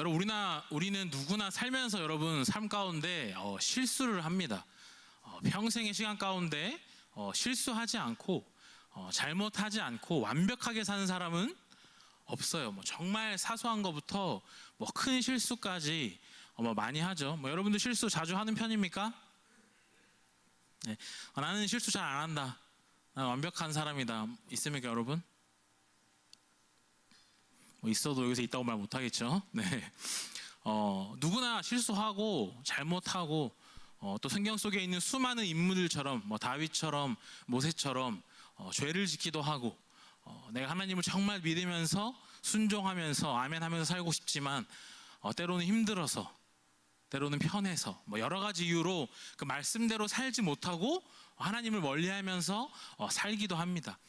여러분 우리는 누구나 살면서 여러분 삶 가운데 실수를 합니다. 평생의 시간 가운데 실수하지 않고 잘못하지 않고 완벽하게 사는 사람은 없어요. 뭐 정말 사소한 것부터 뭐 큰 실수까지 많이 하죠. 뭐 여러분도 실수 자주 하는 편입니까? 네. 나는 실수 잘 안 한다. 난 완벽한 사람이다. 있습니까, 여러분? 뭐 있어도 여기서 있다고 말 못하겠죠. 네. 누구나 실수하고 잘못하고 또 성경 속에 있는 수많은 인물들처럼 뭐 다윗처럼 모세처럼 죄를 짓기도 하고 내가 하나님을 정말 믿으면서 순종하면서 아멘하면서 살고 싶지만 때로는 힘들어서 때로는 편해서 뭐 여러 가지 이유로 그 말씀대로 살지 못하고 하나님을 멀리하면서 살기도 합니다.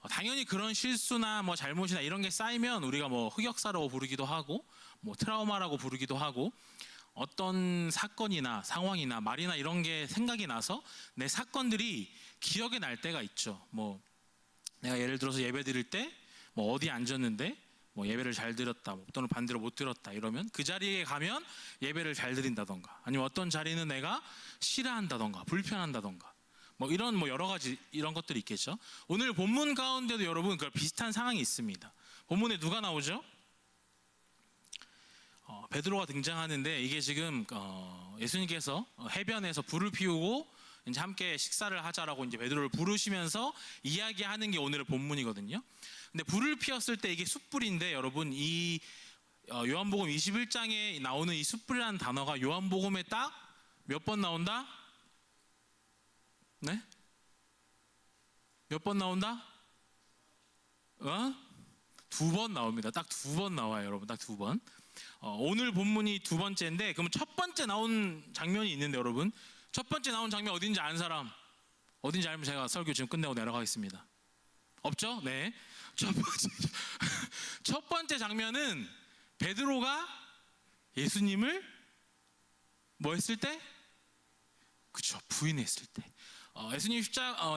당연히 그런 실수나 뭐 잘못이나 이런 게 쌓이면 우리가 뭐 흑역사라고 부르기도 하고 뭐 트라우마라고 부르기도 하고 어떤 사건이나 상황이나 말이나 이런 게 생각이 나서 내 사건들이 기억에 날 때가 있죠. 뭐 내가 예를 들어서 예배 드릴 때 뭐 어디 앉았는데 뭐 예배를 잘 드렸다 또는 반대로 못 드렸다 이러면 그 자리에 가면 예배를 잘 드린다던가 아니면 어떤 자리는 내가 싫어한다던가 불편한다던가 뭐 이런 뭐 여러 가지 이런 것들이 있겠죠. 오늘 본문 가운데도 여러분 그 비슷한 상황이 있습니다. 본문에 누가 나오죠? 베드로가 등장하는데 이게 지금 예수님께서 해변에서 불을 피우고 이제 함께 식사를 하자라고 이제 베드로를 부르시면서 이야기하는 게 오늘의 본문이거든요. 근데 불을 피웠을 때 이게 숯불인데 여러분 이 요한복음 21장에 나오는 이 숯불이라는 단어가 요한복음에 딱 몇 번 나온다? 네? 몇 번 나온다? 2번 나옵니다. 딱 2번 나와요, 여러분. 딱 2번. 오늘 본문이 2번째인데, 그러면 첫 번째 나온 장면이 있는데, 여러분. 첫 번째 나온 장면 어딘지 아는 사람? 어딘지 알면 제가 설교 지금 끝내고 내려가겠습니다. 없죠? 네. 첫 번째 장면은 베드로가 예수님을 뭐 했을 때? 그쵸, 부인했을 때.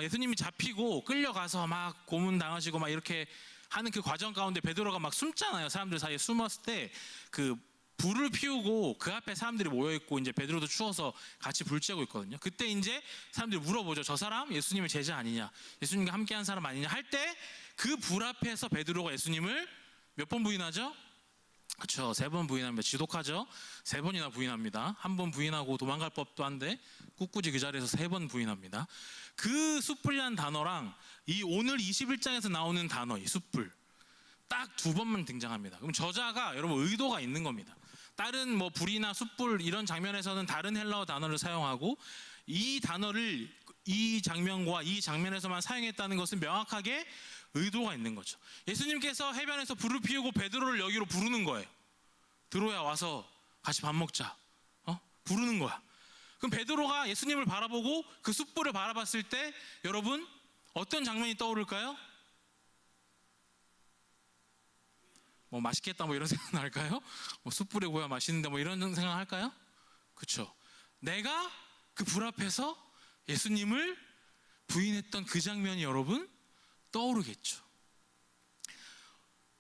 예수님이 잡히고 끌려가서 막 고문당하시고 막 이렇게 하는 그 과정 가운데 베드로가 막 숨잖아요. 사람들 사이에 숨었을 때 그 불을 피우고 그 앞에 사람들이 모여있고 이제 베드로도 추워서 같이 불 쬐고 있거든요. 그때 이제 사람들이 물어보죠. 저 사람 예수님의 제자 아니냐? 예수님과 함께한 사람 아니냐? 할 때 그 불 앞에서 베드로가 예수님을 몇 번 부인하죠? 그렇죠. 3번 부인합니다. 지독하죠. 3번이나 부인합니다. 1번 부인하고 도망갈 법도 한데 꿋꿋이 그 자리에서 3번 부인합니다. 그 숯불이라는 단어랑 이 오늘 21장에서 나오는 단어, 이 숯불 딱 2번만 등장합니다. 그럼 저자가 여러분 의도가 있는 겁니다. 다른 뭐 불이나 숯불 이런 장면에서는 다른 헬라어 단어를 사용하고 이 단어를 이 장면과 이 장면에서만 사용했다는 것은 명확하게 의도가 있는 거죠. 예수님께서 해변에서 불을 피우고 베드로를 여기로 부르는 거예요. 들어야 와서 같이 밥 먹자. 부르는 거야. 그럼 베드로가 예수님을 바라보고 그 숯불을 바라봤을 때 여러분 어떤 장면이 떠오를까요? 뭐 맛있겠다 뭐 이런 생각 날까요? 뭐 숯불에 구워 맛있는데 뭐 이런 생각 할까요? 그렇죠. 내가 그 불 앞에서 예수님을 부인했던 그 장면이 여러분 떠오르겠죠.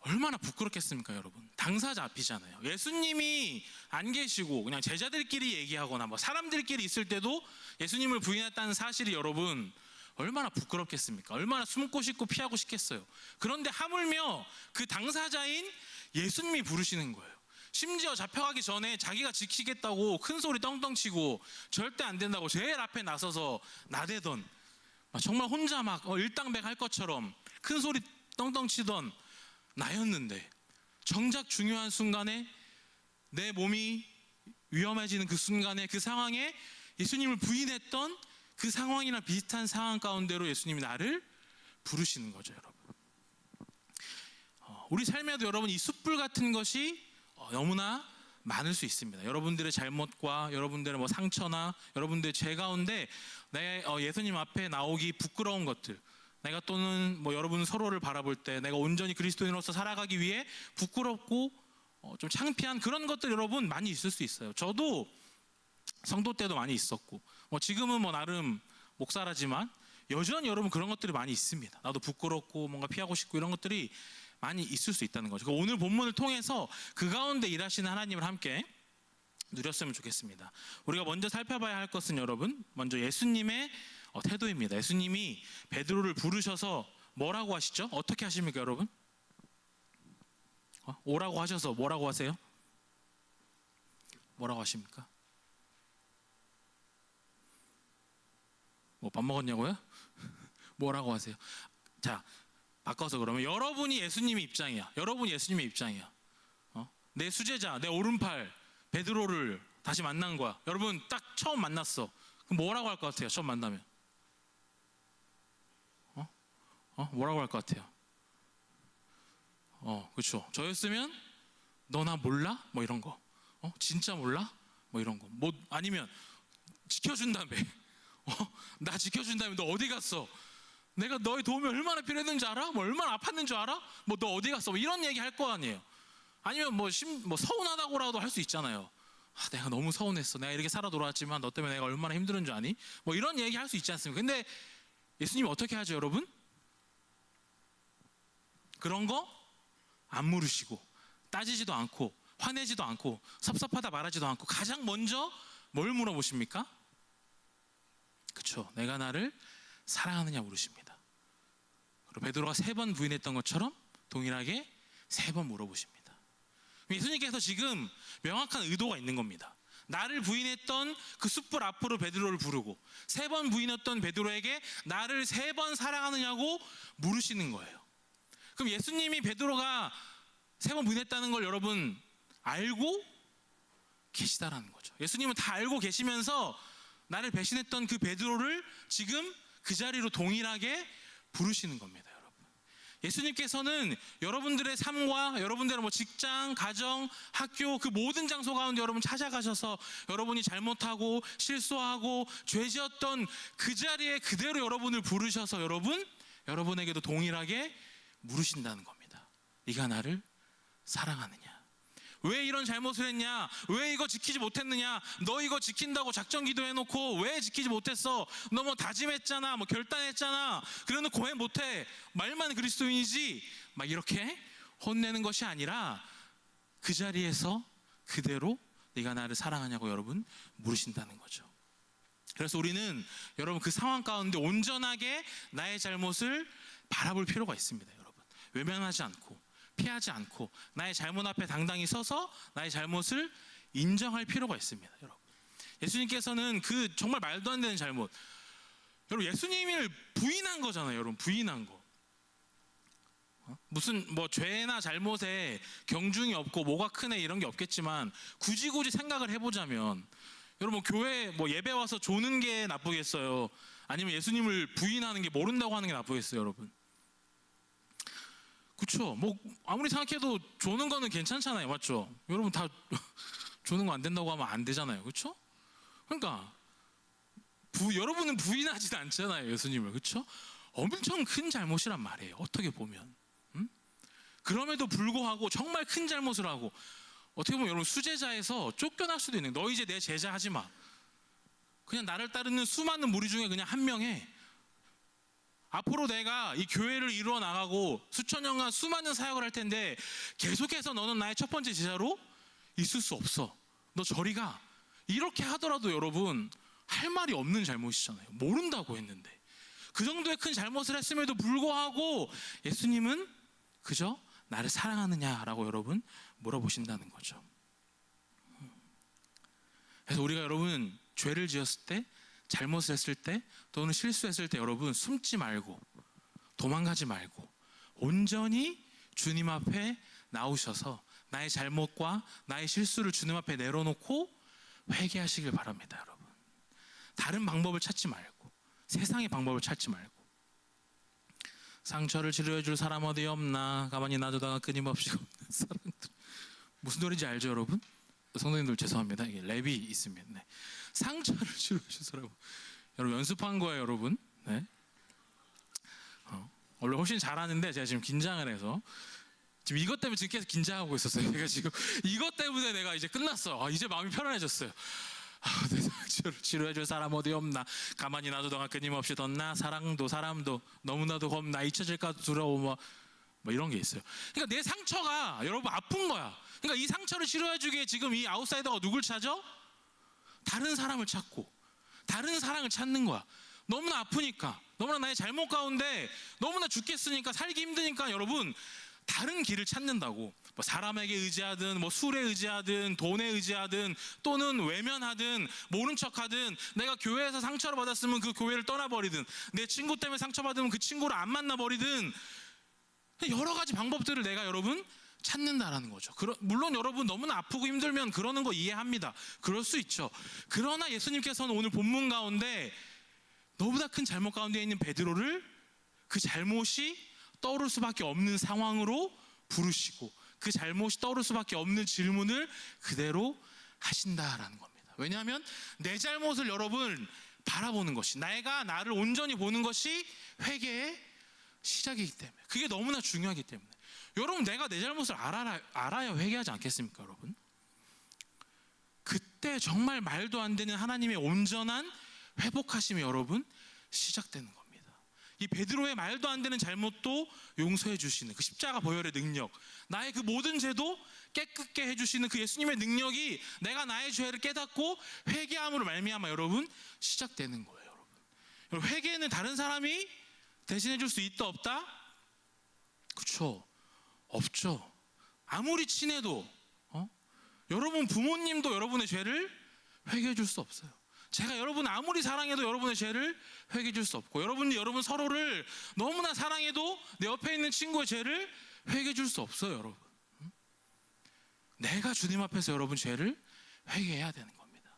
얼마나 부끄럽겠습니까, 여러분? 당사자 앞이잖아요. 예수님이 안 계시고 그냥 제자들끼리 얘기하거나 뭐 사람들끼리 있을 때도 예수님을 부인했다는 사실이 여러분 얼마나 부끄럽겠습니까? 얼마나 숨고 싶고 피하고 싶겠어요. 그런데 하물며 그 당사자인 예수님이 부르시는 거예요. 심지어 잡혀가기 전에 자기가 지키겠다고 큰 소리 떵떵 치고 절대 안 된다고 제일 앞에 나서서 나대던 정말 혼자 막 일당백 할 것처럼 큰 소리 떵떵 치던 나였는데 정작 중요한 순간에 내 몸이 위험해지는 그 순간에 그 상황에 예수님을 부인했던 그 상황이나 비슷한 상황 가운데로 예수님이 나를 부르시는 거죠, 여러분. 우리 삶에도 여러분 이 숯불 같은 것이 너무나 많을 수 있습니다. 여러분들의 잘못과 여러분들의 뭐 상처나 여러분들의 죄 가운데 내 예수님 앞에 나오기 부끄러운 것들, 내가 또는 뭐 여러분 서로를 바라볼 때 내가 온전히 그리스도인으로서 살아가기 위해 부끄럽고 좀 창피한 그런 것들 여러분 많이 있을 수 있어요. 저도 성도 때도 많이 있었고 뭐 지금은 뭐 나름 목사라지만 여전히 여러분 그런 것들이 많이 있습니다. 나도 부끄럽고 뭔가 피하고 싶고 이런 것들이 많이 있을 수 있다는 거죠. 오늘 본문을 통해서 그 가운데 일하시는 하나님을 함께 누렸으면 좋겠습니다. 우리가 먼저 살펴봐야 할 것은 여러분, 먼저 예수님의 태도입니다. 예수님이 베드로를 부르셔서 뭐라고 하시죠? 어떻게 하십니까, 여러분? 오라고 하셔서 뭐라고 하세요? 뭐라고 하십니까? 뭐 밥 먹었냐고요? 뭐라고 하세요? 자, 바꿔서 그러면 여러분이 예수님의 입장이야. 여러분이 예수님의 입장이야. 내 수제자, 내 오른팔 베드로를 다시 만난 거야. 여러분 딱 처음 만났어. 그럼 뭐라고 할 것 같아요? 처음 만나면 뭐라고 할 것 같아요? 그렇죠. 저였으면 너 나 몰라? 뭐 이런 거. 진짜 몰라? 뭐 이런 거. 뭐 아니면 지켜준다며. 나 지켜준다며. 너 어디 갔어? 내가 너의 도움이 얼마나 필요했는지 알아? 뭐 얼마나 아팠는지 알아? 뭐 너 어디 갔어? 뭐 이런 얘기 할 거 아니에요. 아니면 뭐 서운하다고라도 할 수 있잖아요. 내가 너무 서운했어. 내가 이렇게 살아 돌아왔지만 너 때문에 내가 얼마나 힘든 줄 아니? 뭐 이런 얘기 할 수 있지 않습니까? 근데 예수님이 어떻게 하죠, 여러분? 그런 거 안 물으시고 따지지도 않고 화내지도 않고 섭섭하다 말하지도 않고 가장 먼저 뭘 물어보십니까? 그렇죠. 내가 나를 사랑하느냐 물으십니다. 그리고 베드로가 3번 부인했던 것처럼 동일하게 3번 물어보십니다. 예수님께서 지금 명확한 의도가 있는 겁니다. 나를 부인했던 그 숯불 앞으로 베드로를 부르고 3번 부인했던 베드로에게 나를 3번 사랑하느냐고 물으시는 거예요. 그럼 예수님이 베드로가 3번 부인했다는 걸 여러분 알고 계시다라는 거죠. 예수님은 다 알고 계시면서 나를 배신했던 그 베드로를 지금 그 자리로 동일하게 부르시는 겁니다, 여러분. 예수님께서는 여러분들의 삶과 여러분들의 뭐 직장, 가정, 학교 그 모든 장소 가운데 여러분 찾아가셔서 여러분이 잘못하고 실수하고 죄 지었던 그 자리에 그대로 여러분을 부르셔서 여러분에게도 동일하게 물으신다는 겁니다. 네가 나를 사랑하느냐? 왜 이런 잘못을 했냐? 왜 이거 지키지 못했느냐? 너 이거 지킨다고 작전 기도해놓고 왜 지키지 못했어? 너 뭐 다짐했잖아, 뭐 결단했잖아. 그래놓고 왜 못해? 말만 그리스도인이지. 막 이렇게 혼내는 것이 아니라 그 자리에서 그대로 네가 나를 사랑하냐고 여러분 물으신다는 거죠. 그래서 우리는 여러분 그 상황 가운데 온전하게 나의 잘못을 바라볼 필요가 있습니다, 여러분. 외면하지 않고 피하지 않고 나의 잘못 앞에 당당히 서서 나의 잘못을 인정할 필요가 있습니다, 여러분. 예수님께서는 그 정말 말도 안 되는 잘못, 여러분 예수님을 부인한 거잖아요, 여러분. 부인한 거. 무슨 뭐 죄나 잘못에 경중이 없고 뭐가 크네 이런 게 없겠지만 굳이 생각을 해보자면 여러분 교회 뭐 예배 와서 조는 게 나쁘겠어요? 아니면 예수님을 부인하는 게 모른다고 하는 게 나쁘겠어요, 여러분? 그렇죠. 뭐 아무리 생각해도 조는 거는 괜찮잖아요, 맞죠? 여러분 다 조는 거 안 된다고 하면 안 되잖아요, 그렇죠? 그러니까 여러분은 부인하지도 않잖아요, 예수님을, 그렇죠? 엄청 큰 잘못이란 말이에요, 어떻게 보면. 그럼에도 불구하고 정말 큰 잘못을 하고 어떻게 보면 여러분 수제자에서 쫓겨날 수도 있는, 너 이제 내 제자 하지 마. 그냥 나를 따르는 수많은 무리 중에 그냥 한 명에 앞으로 내가 이 교회를 이루어 나가고 수천 년간 수많은 사역을 할 텐데 계속해서 너는 나의 첫 번째 제자로 있을 수 없어. 너 저리 가. 이렇게 하더라도 여러분 할 말이 없는 잘못이잖아요. 모른다고 했는데. 그 정도의 큰 잘못을 했음에도 불구하고 예수님은 그저 나를 사랑하느냐라고 여러분 물어보신다는 거죠. 그래서 우리가 여러분 죄를 지었을 때, 잘못을 했을 때, 또는 실수했을 때 여러분 숨지 말고 도망가지 말고 온전히 주님 앞에 나오셔서 나의 잘못과 나의 실수를 주님 앞에 내려놓고 회개하시길 바랍니다, 여러분. 다른 방법을 찾지 말고 세상의 방법을 찾지 말고. 상처를 치료해 줄 사람 어디 없나? 가만히 놔두다가 끊임없이 없는 사람들. 무슨 노래인지 알죠, 여러분? 성도님들 죄송합니다. 이게 랩이 있습니다. 네. 상처를 치료해 줄 사람. 여러분 연습한 거예요, 여러분. 네. 원래 훨씬 잘하는데 제가 지금 긴장을 해서 지금 이것 때문에 지금 계속 긴장하고 있었어요. 제가 지금 이것 때문에 내가 이제 끝났어. 이제 마음이 편안해졌어요. 내 상처를 치료해줄 사람 어디 없나? 가만히 놔두다가 끊임없이 덧나. 사랑도 사람도 너무나도 겁나. 잊혀질까 두려워. 뭐 이런 게 있어요. 그러니까 내 상처가 여러분 아픈 거야. 그러니까 이 상처를 치료해주기에 지금 이 아웃사이더가 누굴 찾아? 다른 사람을 찾고 다른 사랑을 찾는 거야. 너무나 아프니까, 너무나 나의 잘못 가운데 너무나 죽겠으니까, 살기 힘드니까 여러분 다른 길을 찾는다고. 뭐 사람에게 의지하든, 뭐 술에 의지하든, 돈에 의지하든, 또는 외면하든, 모른 척하든, 내가 교회에서 상처를 받았으면 그 교회를 떠나버리든, 내 친구 때문에 상처받으면 그 친구를 안 만나버리든, 여러 가지 방법들을 내가 여러분 찾는다라는 거죠. 물론 여러분 너무나 아프고 힘들면 그러는 거 이해합니다. 그럴 수 있죠. 그러나 예수님께서는 오늘 본문 가운데 너보다 큰 잘못 가운데 있는 베드로를 그 잘못이 떠오를 수밖에 없는 상황으로 부르시고, 그 잘못이 떠오를 수밖에 없는 질문을 그대로 하신다라는 겁니다. 왜냐하면 내 잘못을 여러분 바라보는 것이, 내가 나를 온전히 보는 것이 회개의 시작이기 때문에, 그게 너무나 중요하기 때문에, 여러분 내가 내 잘못을 알아야 회개하지 않겠습니까? 여러분 그때 정말 말도 안 되는 하나님의 온전한 회복하심이 여러분 시작되는 겁니다. 이 베드로의 말도 안 되는 잘못도 용서해 주시는 그 십자가 보혈의 능력, 나의 그 모든 죄도 깨끗게 해주시는 그 예수님의 능력이 내가 나의 죄를 깨닫고 회개함으로 말미암아 여러분 시작되는 거예요. 여러분 회개는 다른 사람이 대신해 줄 수 있다 없다? 그렇죠, 없죠. 아무리 친해도 여러분 부모님도 여러분의 죄를 회개해 줄 수 없어요. 제가 여러분 아무리 사랑해도 여러분의 죄를 회개해 줄 수 없고, 여러분 서로를 너무나 사랑해도 내 옆에 있는 친구의 죄를 회개해 줄 수 없어요. 여러분 내가 주님 앞에서 여러분 죄를 회개해야 되는 겁니다.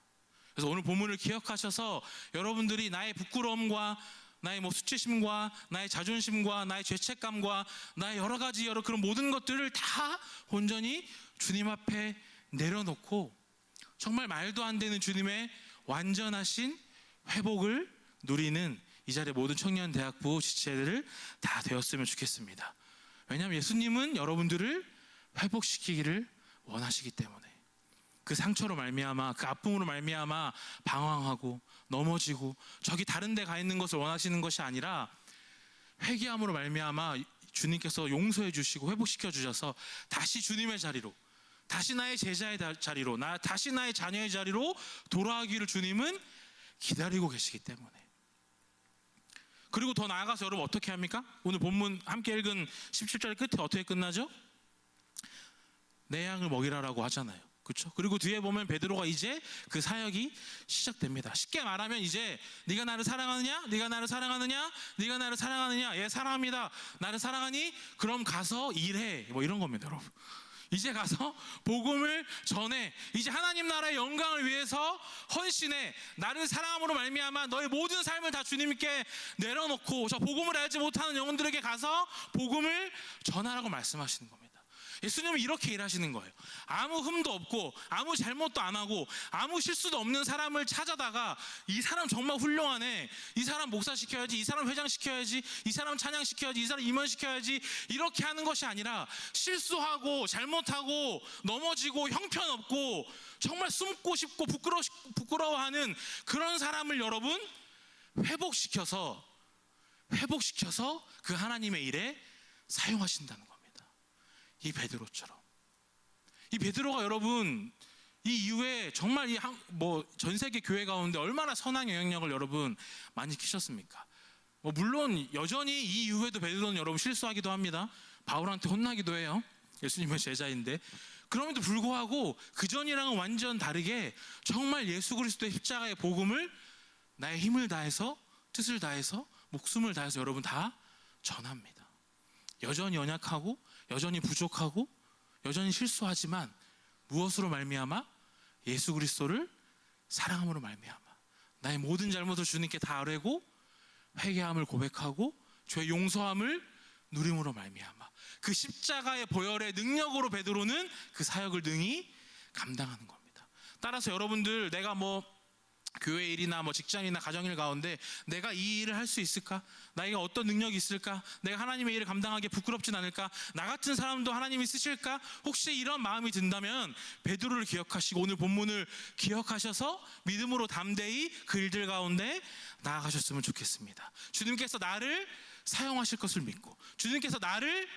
그래서 오늘 본문을 기억하셔서 여러분들이 나의 부끄러움과 나의 수치심과 나의 자존심과 나의 죄책감과 나의 여러 가지 그런 모든 것들을 다 온전히 주님 앞에 내려놓고 정말 말도 안 되는 주님의 완전하신 회복을 누리는 이 자리에 모든 청년대학부 지체들을 다 되었으면 좋겠습니다. 왜냐하면 예수님은 여러분들을 회복시키기를 원하시기 때문에, 그 상처로 말미암아, 그 아픔으로 말미암아 방황하고 넘어지고 저기 다른 데 가 있는 것을 원하시는 것이 아니라, 회개함으로 말미암아 주님께서 용서해 주시고 회복시켜 주셔서 다시 주님의 자리로, 다시 나의 제자의 자리로, 다시 나의 자녀의 자리로 돌아가기를 주님은 기다리고 계시기 때문에. 그리고 더 나아가서 여러분 어떻게 합니까? 오늘 본문 함께 읽은 17절 끝에 어떻게 끝나죠? 내 양을 먹이라라고 하잖아요. 그렇죠? 그리고 뒤에 보면 베드로가 이제 그 사역이 시작됩니다. 쉽게 말하면 이제 네가 나를 사랑하느냐? 네가 나를 사랑하느냐? 네가 나를 사랑하느냐? 예, 사랑합니다. 나를 사랑하니? 그럼 가서 일해. 뭐 이런 겁니다, 여러분. 이제 가서 복음을 전해. 이제 하나님 나라의 영광을 위해서 헌신해. 나를 사랑함으로 말미암아 너의 모든 삶을 다 주님께 내려놓고 저 복음을 알지 못하는 영혼들에게 가서 복음을 전하라고 말씀하시는 겁니다. 예수님은 이렇게 일하시는 거예요. 아무 흠도 없고 아무 잘못도 안 하고 아무 실수도 없는 사람을 찾아다가 이 사람 정말 훌륭하네, 이 사람 목사시켜야지, 이 사람 회장시켜야지, 이 사람 찬양시켜야지, 이 사람 임원시켜야지, 이렇게 하는 것이 아니라 실수하고 잘못하고 넘어지고 형편없고 정말 숨고 싶고 부끄러워하는 그런 사람을 여러분 회복시켜서 그 하나님의 일에 사용하신다는 겁니다. 이 베드로처럼. 이 베드로가 여러분 이 이후에 정말 전 세계 교회 가운데 얼마나 선한 영향력을 여러분 많이 끼쳤습니까? 물론 여전히 이 이후에도 베드로는 여러분 실수하기도 합니다. 바울한테 혼나기도 해요. 예수님의 제자인데. 그럼에도 불구하고 그 전이랑은 완전 다르게 정말 예수 그리스도의 십자가의 복음을 나의 힘을 다해서, 뜻을 다해서, 목숨을 다해서 여러분 다 전합니다. 여전히 연약하고 여전히 부족하고 여전히 실수하지만 무엇으로 말미암아? 예수 그리스도를 사랑함으로 말미암아 나의 모든 잘못을 주님께 다 아뢰고 회개함을 고백하고 죄 용서함을 누림으로 말미암아 그 십자가의 보혈의 능력으로 베드로는 그 사역을 능히 감당하는 겁니다. 따라서 여러분들 내가 교회 일이나 직장이나 가정일 가운데 내가 이 일을 할 수 있을까? 나에게 어떤 능력이 있을까? 내가 하나님의 일을 감당하기에 부끄럽진 않을까? 나 같은 사람도 하나님이 쓰실까? 혹시 이런 마음이 든다면 베드로를 기억하시고 오늘 본문을 기억하셔서 믿음으로 담대히 그 일들 가운데 나아가셨으면 좋겠습니다. 주님께서 나를 사용하실 것을 믿고 주님께서 나를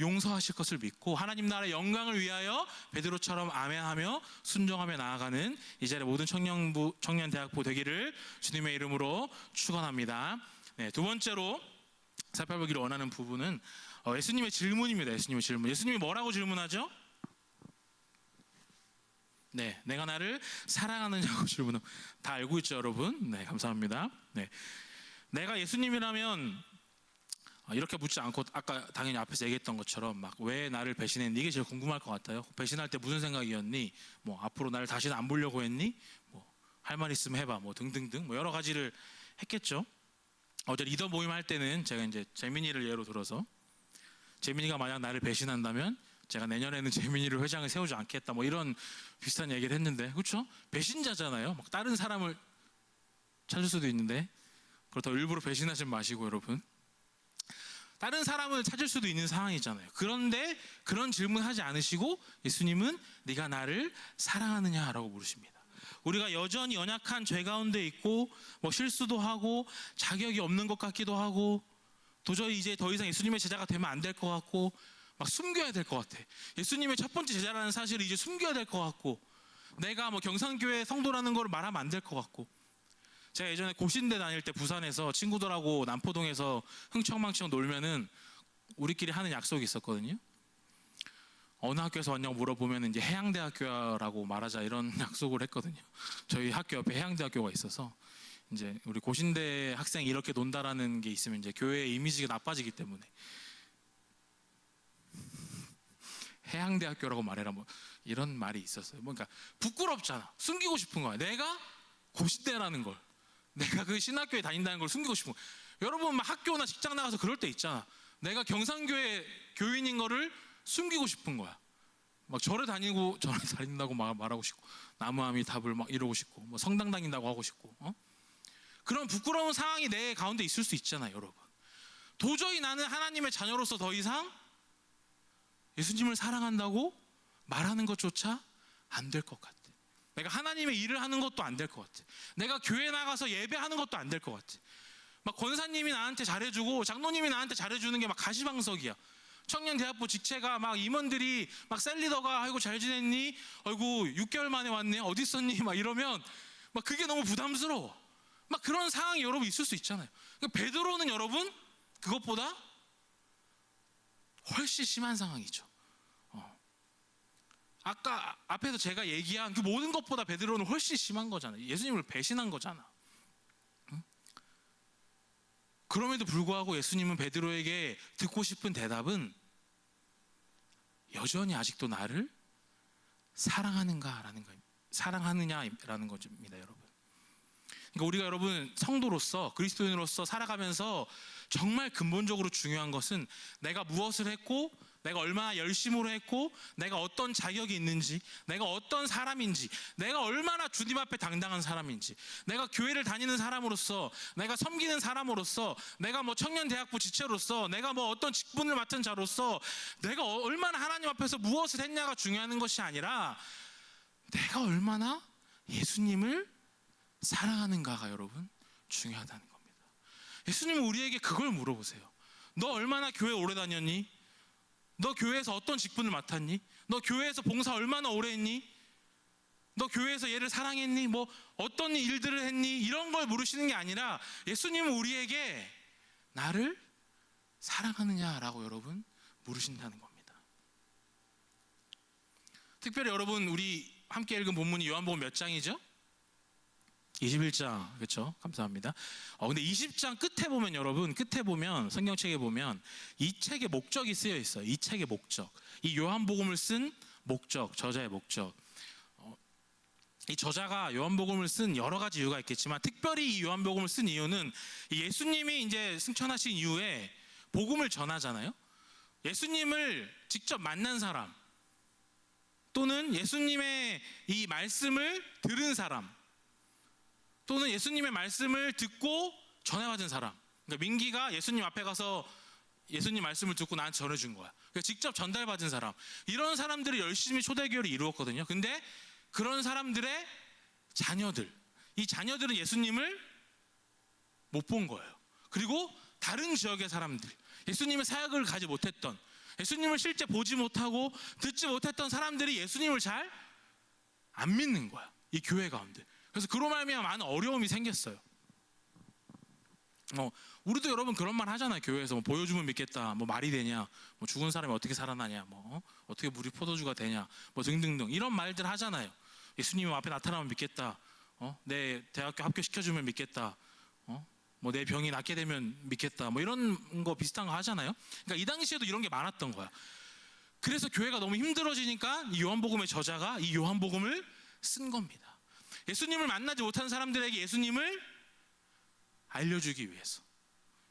용서하실 것을 믿고 하나님 나라의 영광을 위하여 베드로처럼 아멘하며 순종하며 나아가는 이 자리의 모든 청년대학부 되기를 주님의 이름으로 축원합니다. 네, 두 번째로 살펴보기를 원하는 부분은 예수님의 질문입니다. 예수님의 질문. 예수님이 뭐라고 질문하죠? 네, 내가 나를 사랑하느냐고 질문을 다 알고 있죠, 여러분? 네, 감사합니다. 네, 내가 예수님이라면 이렇게 묻지 않고 아까 당연히 앞에서 얘기했던 것처럼 막 왜 나를 배신했니? 이게 제일 궁금할 것 같아요. 배신할 때 무슨 생각이었니? 뭐 앞으로 나를 다시는 안 보려고 했니? 뭐 할 말 있으면 해봐. 뭐 등등등 뭐 여러 가지를 했겠죠. 어제 리더 모임 할 때는 제가 이제 재민이를 예로 들어서 재민이가 만약 나를 배신한다면 제가 내년에는 재민이를 회장을 세우지 않겠다 뭐 이런 비슷한 얘기를 했는데 그렇죠? 배신자잖아요. 막 다른 사람을 찾을 수도 있는데 그렇다고 일부러 배신하지 마시고 여러분. 다른 사람을 찾을 수도 있는 상황이잖아요. 그런데 그런 질문하지 않으시고 예수님은 네가 나를 사랑하느냐라고 물으십니다. 우리가 여전히 연약한 죄 가운데 있고 뭐 실수도 하고 자격이 없는 것 같기도 하고 도저히 이제 더 이상 예수님의 제자가 되면 안 될 것 같고 막 숨겨야 될 것 같아. 예수님의 첫 번째 제자라는 사실을 이제 숨겨야 될 것 같고 내가 뭐 경산교회 성도라는 걸 말하면 안 될 것 같고 제가 예전에 고신대 다닐 때 부산에서 친구들하고 남포동에서 흥청망청 놀면은 우리끼리 하는 약속이 있었거든요. 어느 학교에서 왔냐고 물어보면 이제 해양대학교라고 말하자 이런 약속을 했거든요. 저희 학교 옆에 해양대학교가 있어서 이제 우리 고신대 학생이 이렇게 논다라는 게 있으면 이제 교회의 이미지가 나빠지기 때문에 해양대학교라고 말해라 뭐 이런 말이 있었어요. 그러니까 부끄럽잖아. 숨기고 싶은 거야. 내가 고신대라는 걸. 내가 그 신학교에 다닌다는 걸 숨기고 싶은 거야. 여러분 막 학교나 직장 나가서 그럴 때 있잖아. 내가 경산교회 교인인 거를 숨기고 싶은 거야. 막 절에 다닌다고 말하고 싶고 나무아미 답을 막 이러고 싶고 뭐 성당 다닌다고 하고 싶고 그런 부끄러운 상황이 내 가운데 있을 수 있잖아요, 여러분. 도저히 나는 하나님의 자녀로서 더 이상 예수님을 사랑한다고 말하는 것조차 안 될 것 같아. 내가 하나님의 일을 하는 것도 안 될 것 같아. 내가 교회 나가서 예배하는 것도 안 될 것 같아. 막 권사님이 나한테 잘해주고 장로님이 나한테 잘해주는 게 막 가시방석이야. 청년대학부 직체가 막 임원들이 막 셀리더가 아이고 잘 지냈니? 아이고 6개월 만에 왔네. 어디 있었니? 막 이러면 막 그게 너무 부담스러워. 막 그런 상황이 여러분 있을 수 있잖아요. 베드로는 여러분 그것보다 훨씬 심한 상황이죠. 아까 앞에서 제가 얘기한 그 모든 것보다 베드로는 훨씬 심한 거잖아요. 예수님을 배신한 거잖아. 그럼에도 불구하고 예수님은 베드로에게 듣고 싶은 대답은 여전히 아직도 나를 사랑하느냐라는 것입니다, 여러분. 그러니까 우리가 여러분 성도로서 그리스도인으로서 살아가면서 정말 근본적으로 중요한 것은 내가 무엇을 했고 내가 얼마나 열심으로 했고 내가 어떤 자격이 있는지 내가 어떤 사람인지 내가 얼마나 주님 앞에 당당한 사람인지 내가 교회를 다니는 사람으로서 내가 섬기는 사람으로서 내가 뭐 청년대학부 지체로서 내가 뭐 어떤 직분을 맡은 자로서 내가 얼마나 하나님 앞에서 무엇을 했냐가 중요한 것이 아니라 내가 얼마나 예수님을 사랑하는가가 여러분 중요하다는 겁니다. 예수님은 우리에게 그걸 물어보세요. 너 얼마나 교회 오래 다녔니? 너 교회에서 어떤 직분을 맡았니? 너 교회에서 봉사 얼마나 오래 했니? 너 교회에서 얘를 사랑했니? 뭐 어떤 일들을 했니? 이런 걸 물으시는 게 아니라 예수님은 우리에게 나를 사랑하느냐라고 여러분 물으신다는 겁니다. 특별히 여러분 우리 함께 읽은 본문이 요한복음 몇 장이죠? 21장, 그렇죠? 감사합니다. 근데 20장 끝에 보면 여러분, 끝에 보면 성경책에 보면 이 책의 목적이 쓰여 있어요. 이 책의 목적, 이 요한복음을 쓴 목적, 저자의 목적. 이 저자가 요한복음을 쓴 여러 가지 이유가 있겠지만 특별히 이 요한복음을 쓴 이유는 예수님이 이제 승천하신 이후에 복음을 전하잖아요. 예수님을 직접 만난 사람 또는 예수님의 이 말씀을 들은 사람 또는 예수님의 말씀을 듣고 전해받은 사람. 그러니까 민기가 예수님 앞에 가서 예수님 말씀을 듣고 나한테 전해준 거야. 그러니까 직접 전달받은 사람. 이런 사람들이 열심히 초대교회를 이루었거든요. 근데 그런 사람들의 자녀들, 이 자녀들은 예수님을 못 본 거예요. 그리고 다른 지역의 사람들, 예수님의 사역을 가지 못했던, 예수님을 실제 보지 못하고 듣지 못했던 사람들이 예수님을 잘 안 믿는 거야, 이 교회 가운데. 그래서 그로 말미암아 많은 어려움이 생겼어요. 우리도 여러분 그런 말 하잖아요. 교회에서 뭐 보여주면 믿겠다, 뭐 말이 되냐, 뭐 죽은 사람이 어떻게 살아나냐, 뭐 어떻게 물이 포도주가 되냐, 뭐 등등등 이런 말들 하잖아요. 예수님 앞에 나타나면 믿겠다, 내 대학교 합격시켜주면 믿겠다, 뭐 내 병이 낫게 되면 믿겠다, 뭐 이런 거 비슷한 거 하잖아요. 그러니까 이 당시에도 이런 게 많았던 거야. 그래서 교회가 너무 힘들어지니까 이 요한복음의 저자가 이 요한복음을 쓴 겁니다. 예수님을 만나지 못한 사람들에게 예수님을 알려주기 위해서,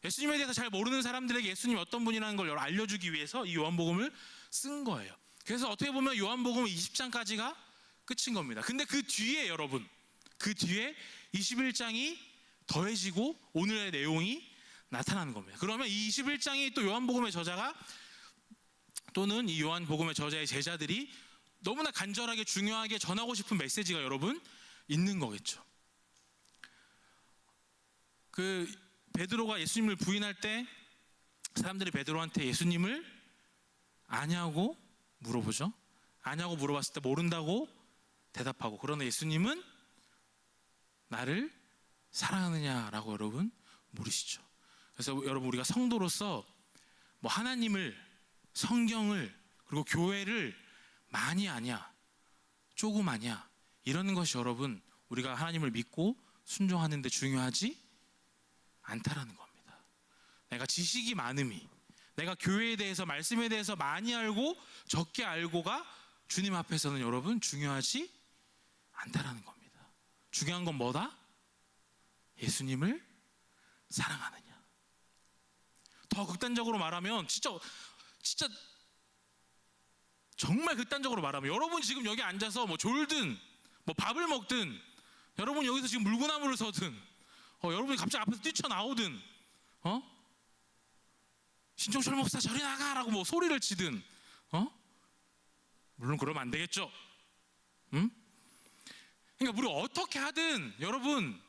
예수님에 대해서 잘 모르는 사람들에게 예수님이 어떤 분이라는 걸 알려주기 위해서 이 요한복음을 쓴 거예요. 그래서 어떻게 보면 요한복음 20장까지가 끝인 겁니다. 근데 그 뒤에 여러분, 그 뒤에 21장이 더해지고 오늘의 내용이 나타나는 겁니다. 그러면 이 21장이 또 요한복음의 저자가 또는 이 요한복음의 저자의 제자들이 너무나 간절하게 중요하게 전하고 싶은 메시지가 여러분 있는 거겠죠. 그 베드로가 예수님을 부인할 때 사람들이 베드로한테 예수님을 아냐고 물어보죠. 아냐고 물어봤을 때 모른다고 대답하고, 그러나 예수님은 나를 사랑하느냐라고 여러분 물으시죠. 그래서 여러분, 우리가 성도로서 뭐 하나님을, 성경을, 그리고 교회를 많이 아냐, 조금 아냐, 이러는 것이 여러분 우리가 하나님을 믿고 순종하는 데 중요하지 않다라는 겁니다. 내가 지식이 많음이, 내가 교회에 대해서, 말씀에 대해서 많이 알고 적게 알고가 주님 앞에서는 여러분 중요하지 않다라는 겁니다. 중요한 건 뭐다? 예수님을 사랑하느냐. 더 극단적으로 말하면, 진짜 정말 극단적으로 말하면, 여러분 지금 여기 앉아서 뭐 졸든 뭐 밥을 먹든, 여러분 여기서 지금 물구나무를 서든, 여러분이 갑자기 앞에서 뛰쳐나오든, 신종철 목사 저리 나가라고 뭐 소리를 치든, 물론 그러면 안 되겠죠. 그러니까 우리 어떻게 하든 여러분,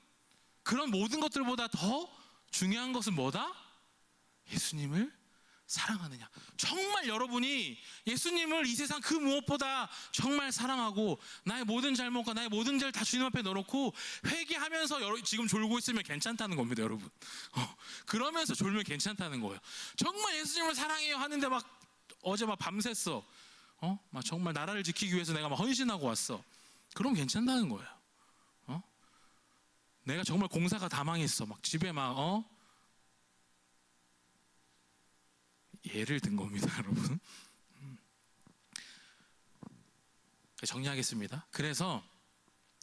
그런 모든 것들보다 더 중요한 것은 뭐다? 예수님을 사랑하느냐. 정말 여러분이 예수님을 이 세상 그 무엇보다 정말 사랑하고 나의 모든 잘못과 나의 모든 죄를 다 주님 앞에 넣어놓고 회개하면서 지금 졸고 있으면 괜찮다는 겁니다, 여러분. 그러면서 졸면 괜찮다는 거예요. 정말 예수님을 사랑해요 하는데 막 어제 막 밤샜어. 막 정말 나라를 지키기 위해서 내가 막 헌신하고 왔어. 그럼 괜찮다는 거예요. 내가 정말 공사가 다 망했어. 막 집에 막 예를 든 겁니다, 여러분. 정리하겠습니다. 그래서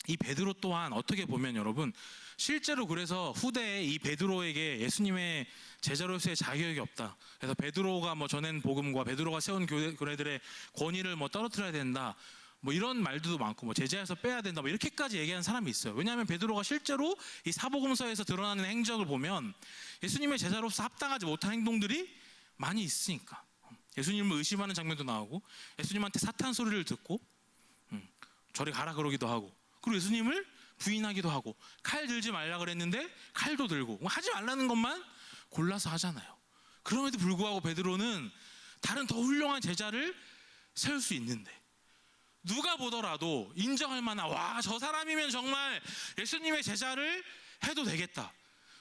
이 베드로 또한 어떻게 보면 여러분, 실제로 그래서 후대에 이 베드로에게 예수님의 제자로서의 자격이 없다. 그래서 베드로가 뭐 전한 복음과 베드로가 세운 교회들의 권위를 뭐 떨어뜨려야 된다, 뭐 이런 말들도 많고, 뭐 제자에서 빼야 된다, 뭐 이렇게까지 얘기하는 사람이 있어요. 왜냐하면 베드로가 실제로 이 사복음서에서 드러나는 행적을 보면 예수님의 제자로서 합당하지 못한 행동들이 많이 있으니까. 예수님을 의심하는 장면도 나오고, 예수님한테 사탄 소리를 듣고 저리 가라 그러기도 하고, 그리고 예수님을 부인하기도 하고, 칼 들지 말라 그랬는데 칼도 들고, 하지 말라는 것만 골라서 하잖아요. 그럼에도 불구하고 베드로는 다른 더 훌륭한 제자를 세울 수 있는데, 누가 보더라도 인정할 만한, 와, 저 사람이면 정말 예수님의 제자를 해도 되겠다,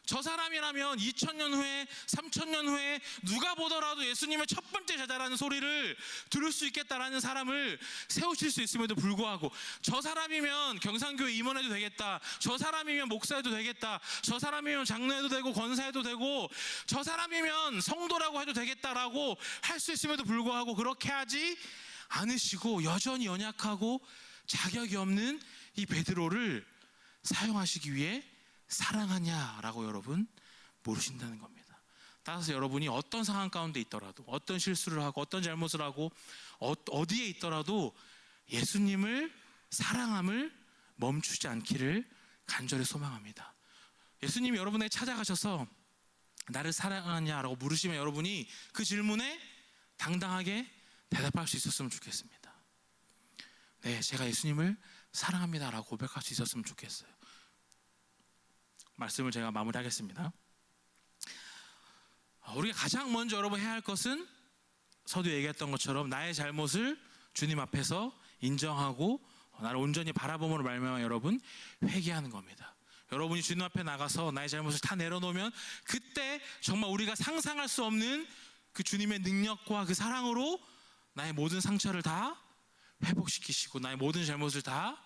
저 사람이라면 2000년 후에 3000년 후에 누가 보더라도 예수님의 첫 번째 제자라는 소리를 들을 수 있겠다라는 사람을 세우실 수 있음에도 불구하고, 저 사람이면 경상교회 임원해도 되겠다, 저 사람이면 목사해도 되겠다, 저 사람이면 장로해도 되고 권사해도 되고, 저 사람이면 성도라고 해도 되겠다라고 할 수 있음에도 불구하고 그렇게 하지 않으시고 여전히 연약하고 자격이 없는 이 베드로를 사용하시기 위해 사랑하냐라고 여러분 물으신다는 겁니다. 따라서 여러분이 어떤 상황 가운데 있더라도, 어떤 실수를 하고 어떤 잘못을 하고 어디에 있더라도 예수님을 사랑함을 멈추지 않기를 간절히 소망합니다. 예수님이 여러분에게 찾아가셔서 나를 사랑하냐라고 물으시면 여러분이 그 질문에 당당하게 대답할 수 있었으면 좋겠습니다. 네, 제가 예수님을 사랑합니다라고 고백할 수 있었으면 좋겠어요. 말씀을 제가 마무리하겠습니다. 우리가 가장 먼저 여러분 해야 할 것은 서두 얘기했던 것처럼 나의 잘못을 주님 앞에서 인정하고 나를 온전히 바라봄으로 말미암아 여러분 회개하는 겁니다. 여러분이 주님 앞에 나가서 나의 잘못을 다 내려놓으면 그때 정말 우리가 상상할 수 없는 그 주님의 능력과 그 사랑으로 나의 모든 상처를 다 회복시키시고 나의 모든 잘못을 다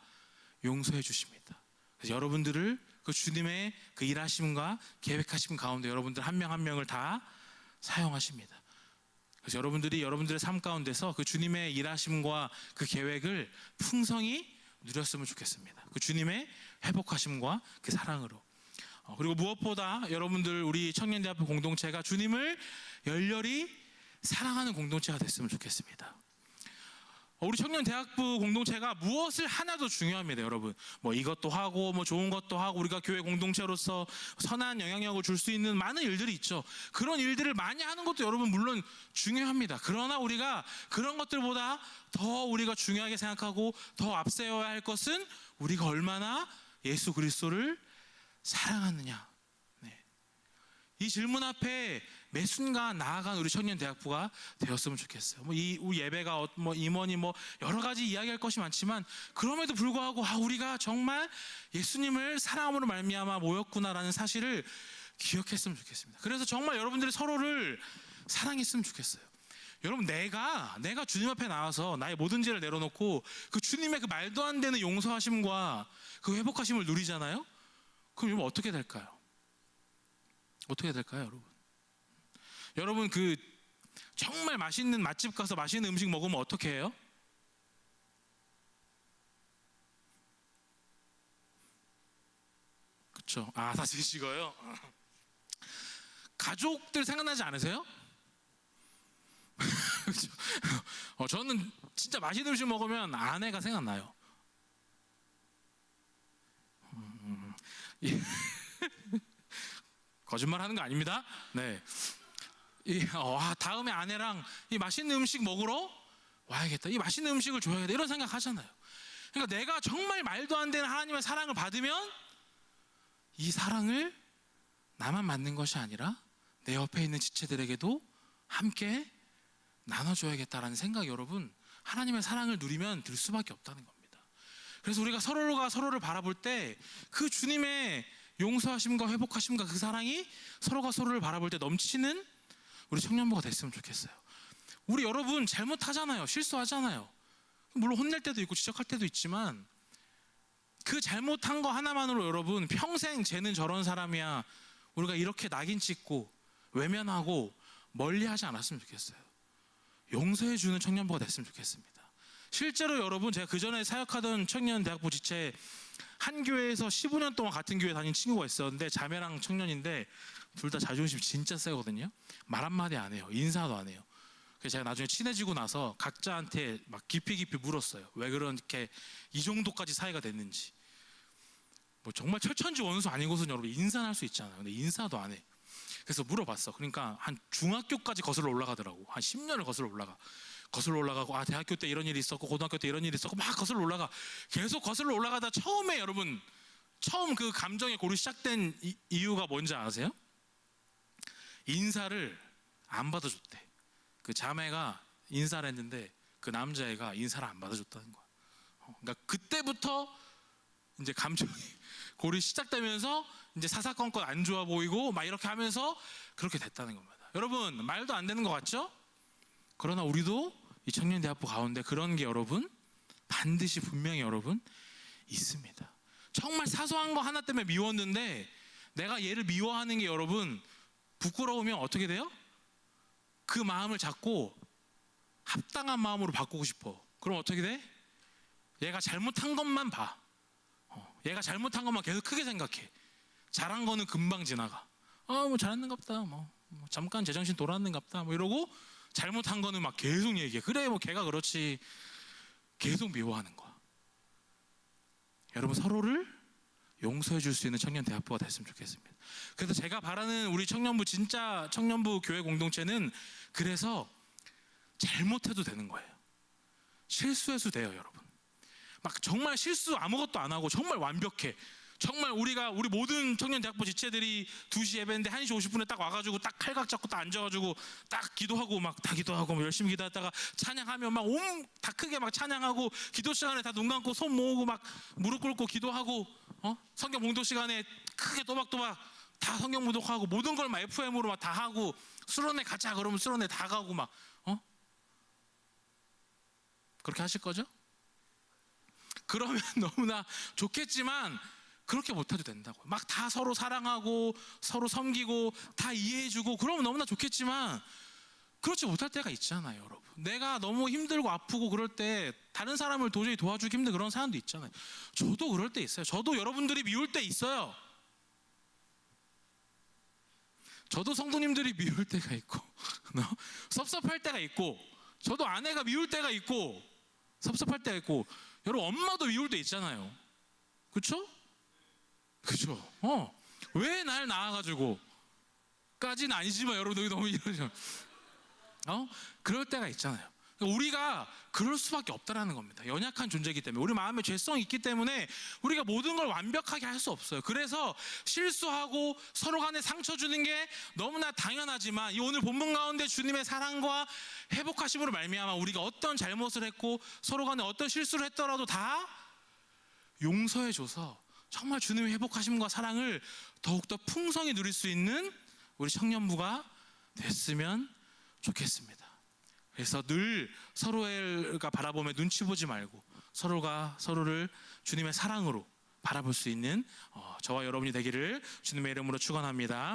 용서해 주십니다. 그래서 여러분들을 그 주님의 그 일하심과 계획하심 가운데 여러분들 한 명 한 명을 다 사용하십니다. 그래서 여러분들이 여러분들의 삶 가운데서 그 주님의 일하심과 그 계획을 풍성히 누렸으면 좋겠습니다. 그 주님의 회복하심과 그 사랑으로. 그리고 무엇보다 여러분들 우리 청년대학부 공동체가 주님을 열렬히 사랑하는 공동체가 됐으면 좋겠습니다. 우리 청년대학부 공동체가 무엇을 하나도 중요합니다, 여러분. 뭐 이것도 하고 뭐 좋은 것도 하고 우리가 교회 공동체로서 선한 영향력을 줄 수 있는 많은 일들이 있죠. 그런 일들을 많이 하는 것도 여러분 물론 중요합니다. 그러나 우리가 그런 것들보다 더 우리가 중요하게 생각하고 더 앞세워야 할 것은 우리가 얼마나 예수 그리스도를 사랑하느냐. 네. 이 질문 앞에 매 순간 나아간 우리 청년대학부가 되었으면 좋겠어요. 우리 예배가 임원이 여러 가지 이야기할 것이 많지만 그럼에도 불구하고 우리가 정말 예수님을 사랑함으로 말미암아 모였구나라는 사실을 기억했으면 좋겠습니다. 그래서 정말 여러분들이 서로를 사랑했으면 좋겠어요. 여러분 내가 주님 앞에 나와서 나의 모든 죄를 내려놓고 그 주님의 그 말도 안 되는 용서하심과 그 회복하심을 누리잖아요. 그럼 여러분 어떻게 될까요? 어떻게 될까요, 여러분? 여러분 그 정말 맛있는 맛집 가서 맛있는 음식 먹으면 어떻게 해요? 그렇죠. 다 드시고요. 가족들 생각나지 않으세요? 저는 진짜 맛있는 음식 먹으면 아내가 생각나요. 거짓말 하는 거 아닙니다. 네. 다음에 아내랑 이 맛있는 음식 먹으러 와야겠다. 이 맛있는 음식을 줘야겠다. 이런 생각 하잖아요. 그러니까 내가 정말 말도 안 되는 하나님의 사랑을 받으면 이 사랑을 나만 받는 것이 아니라 내 옆에 있는 지체들에게도 함께 나눠줘야겠다라는 생각이 여러분 하나님의 사랑을 누리면 들 수밖에 없다는 겁니다. 그래서 우리가 서로가 서로를 바라볼 때 그 주님의 용서하심과 회복하심과 그 사랑이 서로가 서로를 바라볼 때 넘치는 우리 청년부가 됐으면 좋겠어요. 우리 여러분 잘못하잖아요. 실수하잖아요. 물론 혼낼 때도 있고 지적할 때도 있지만 그 잘못한 거 하나만으로 여러분 평생 쟤는 저런 사람이야 우리가 이렇게 낙인 찍고 외면하고 멀리하지 않았으면 좋겠어요. 용서해주는 청년부가 됐으면 좋겠습니다. 실제로 여러분 제가 그전에 사역하던 청년대학부 지체 한 교회에서 15년 동안 같은 교회 다닌 친구가 있었는데 자매랑 청년인데 둘 다 자존심이 진짜 세거든요. 말 한마디 안 해요. 인사도 안 해요. 그래서 제가 나중에 친해지고 나서 각자한테 막 깊이 물었어요. 왜 그렇게 이 정도까지 사이가 됐는지. 정말 철천지 원수 아니고서는 여러분 인사는 할 수 있잖아요. 근데 인사도 안 해. 그래서 물어봤어. 그러니까 한 중학교까지 거슬러 올라가더라고. 한 10년을 거슬러 올라가고 대학교 때 이런 일이 있었고 고등학교 때 이런 일이 있었고 막 거슬러 올라가. 계속 거슬러 올라가다 처음 그 감정의 골이 시작된 이유가 뭔지 아세요? 인사를 안 받아줬대. 그 자매가 인사를 했는데 그 남자애가 인사를 안 받아줬다는 거야. 그러니까 그때부터 이제 감정이 골이 시작되면서 이제 사사건건 안 좋아 보이고 막 이렇게 하면서 그렇게 됐다는 겁니다. 여러분 말도 안 되는 것 같죠? 그러나 우리도 이 청년대학부 가운데 그런 게 여러분 반드시 분명히 여러분 있습니다. 정말 사소한 거 하나 때문에 미웠는데 내가 얘를 미워하는 게 여러분 부끄러우면 어떻게 돼요? 그 마음을 잡고 합당한 마음으로 바꾸고 싶어. 그럼 어떻게 돼? 얘가 잘못한 것만 봐. 얘가 잘못한 것만 계속 크게 생각해. 잘한 거는 금방 지나가. 잘했는갑다. 잠깐 제정신 돌아왔는갑다. 이러고 잘못한 거는 막 계속 얘기해. 그래 걔가 그렇지. 계속 미워하는 거야. 여러분 서로를 용서해 줄 수 있는 청년대학부가 됐으면 좋겠습니다. 그래서 제가 바라는 우리 청년부 진짜 청년부 교회 공동체는 그래서 잘못해도 되는 거예요. 실수해도 돼요, 여러분. 막 정말 실수 아무것도 안 하고 정말 완벽해. 정말 우리 모든 청년대학부 지체들이 2시 예배인데 1시 50분에 딱 와가지고 딱 칼각 잡고 딱 앉아가지고 딱 기도하고 막 다 기도하고 막 열심히 기도하다가 찬양하면 막 다 크게 막 찬양하고 기도 시간에 다 눈 감고 손 모으고 막 무릎 꿇고 기도하고 성경 봉독 시간에 크게 또박또박 다 성경 봉독하고 모든 걸 막 FM으로 막 다 하고 수련회 가자 그러면 수련회 다 가고 막 그렇게 하실 거죠? 그러면 너무나 좋겠지만 그렇게 못해도 된다고. 막 다 서로 사랑하고 서로 섬기고 다 이해해주고 그러면 너무나 좋겠지만 그렇지 못할 때가 있잖아요, 여러분. 내가 너무 힘들고 아프고 그럴 때 다른 사람을 도저히 도와주기 힘든 그런 사람도 있잖아요. 저도 그럴 때 있어요. 저도 여러분들이 미울 때 있어요. 저도 성도님들이 미울 때가 있고 섭섭할 때가 있고 저도 아내가 미울 때가 있고 섭섭할 때가 있고 여러분 엄마도 미울 때 있잖아요. 그쵸? 그쵸? 왜 날 낳아가지고 까지는 아니지만 여러분 너무 이러죠. 그럴 때가 있잖아요. 우리가 그럴 수밖에 없다라는 겁니다. 연약한 존재이기 때문에 우리 마음에 죄성이 있기 때문에 우리가 모든 걸 완벽하게 할 수 없어요. 그래서 실수하고 서로 간에 상처 주는 게 너무나 당연하지만 이 오늘 본문 가운데 주님의 사랑과 회복하심으로 말미암아 우리가 어떤 잘못을 했고 서로 간에 어떤 실수를 했더라도 다 용서해 줘서 정말 주님의 회복하심과 사랑을 더욱더 풍성히 누릴 수 있는 우리 청년부가 됐으면 좋겠습니다. 그래서 늘 서로가 바라보며 눈치 보지 말고 서로가 서로를 주님의 사랑으로 바라볼 수 있는 저와 여러분이 되기를 주님의 이름으로 축원합니다.